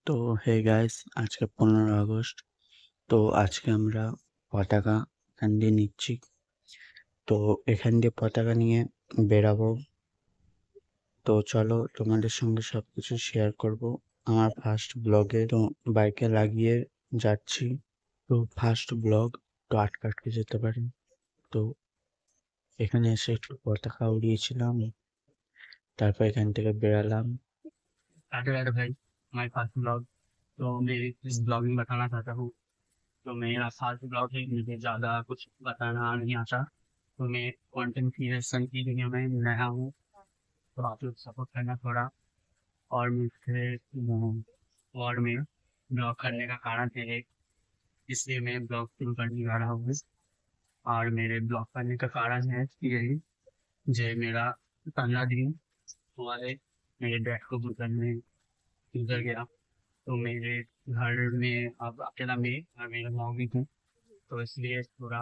তো hey guys, আজকে 15 August. তো আজকে আমরা পতাকা এখান দিয়ে নিচ্ছি। তো এখান দিয়ে পতাকা নিয়ে বেরাবো। তো চলো তোমাদের সঙ্গে সবকিছু শেয়ার করব আমার ফার্স্ট ব্লগে। তো বাইকে লাগিয়ে যাচ্ছি। তো ফার্স্ট ব্লগ, তো আটকে আটকে যেতে পারি। তো এখানে এসে একটু পতাকা উড়িয়েছিলাম, তারপর এখান থেকে বেরালাম। राधे भाई, हमारे पास ब्लॉग। तो मैं इस ब्लॉगिंग बताना चाहता हूँ। तो मेरा फास्ट ब्लॉग है, मुझे ज़्यादा कुछ बताना नहीं आता। तो मैं कंटेंट क्रिएशन की दुनिया में नया हूँ, तो आप लोग सपोर्ट करना थोड़ा। और मुझे और मैं ब्लॉग करने का कारण है एक, इसलिए मैं ब्लॉग शुरू करने जा रहा हूँ। और मेरे ब्लॉग करने का कारण है यही, जो मेरा 15 दिन हुआ है मेरे डैड को गुजर गया। तो मेरे घर में अब अकेला मैं और मेरा गाँव भी हूँ। तो इसलिए थोड़ा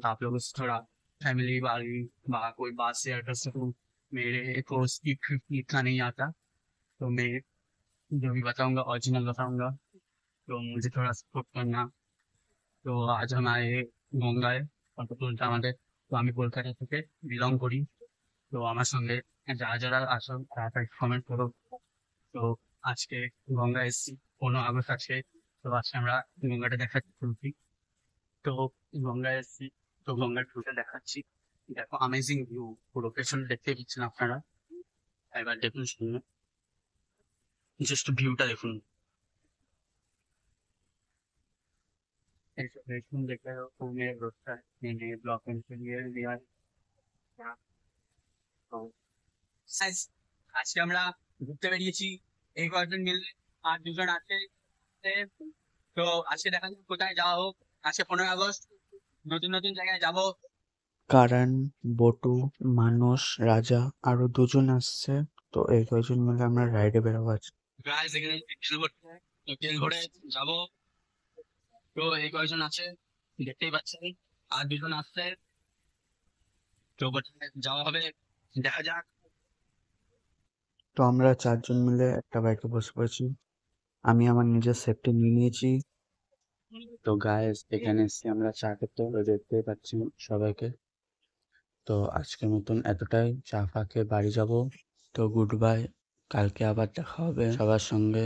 आप लोगों से थोड़ा फैमिली वाली कोई बात शेयर कर सकूँ। मेरे को स्पीक इतना नहीं आता, तो मैं जो भी बताऊंगा ओरिजिनल बताऊंगा। तो मुझे थोड़ा सपोर्ट करना। তো আজ আমায় গঙ্গায় অল্প তুলতে আমাদের, তো আমি কলকাতা থেকে বিলং করি। তো আমার সঙ্গে যারা যারা আসো তাড়াতাড়ি কমেন্ট করো। তো আজকে গঙ্গা এসেছি, 15 আগস্ট আছে। তো আজকে আমরা গঙ্গাটা দেখাচ্ছি শুরুতেই। তো গঙ্গায় এসেছি, তো গঙ্গার ভিউটা দেখাচ্ছি। দেখো অ্যামেজিং ভিউ, পুরো পেছনে দেখতে পাচ্ছেন আপনারা। এবার দেখুন শুনুন, জাস্ট ভিউটা দেখুন। ऐसे देखूं देख रहे हो तो मेरे दोस्त ने ब्लॉक के लिए दिया है। তো guys, আজকে আমরা ঘুরতে বেরিয়েছি এই কয়েকজন মিলে, আর দুজন আছে। তো আজকে দেখা যাক কোথায় যাওয়া হোক। আজকে 15 আগস্ট, নতুন নতুন জায়গায় যাব। কারণ, বটু, মানস, রাজা আরো দুজন আসছে। তো এই কয়জন মিলে আমরা রাইডে বেরোবো আজকে। গাইস এখানে তেল ভরতে হয়, তো তেল ভরে যাব। তো এই কয়েকজন আছে, দেখতেই পাচ্ছেন। আর দুজন আসছে, তো কোথায় যাওয়া হবে দেখা যাক। তো আমরা চারজন মিলে একটা বাইকে বসে পড়েছি। আমি আমার নিজের সেফটি নিয়ে নিয়েছি। তো গাইস, এখানে এসে আমরা চা খেতে, তো দেখতেই পাচ্ছি সবাইকে। তো আজকের মতন এতটাই, চা ফা খেয়ে বাড়ি যাব। তো গুড বাই, কালকে আবার দেখা হবে সবার সঙ্গে।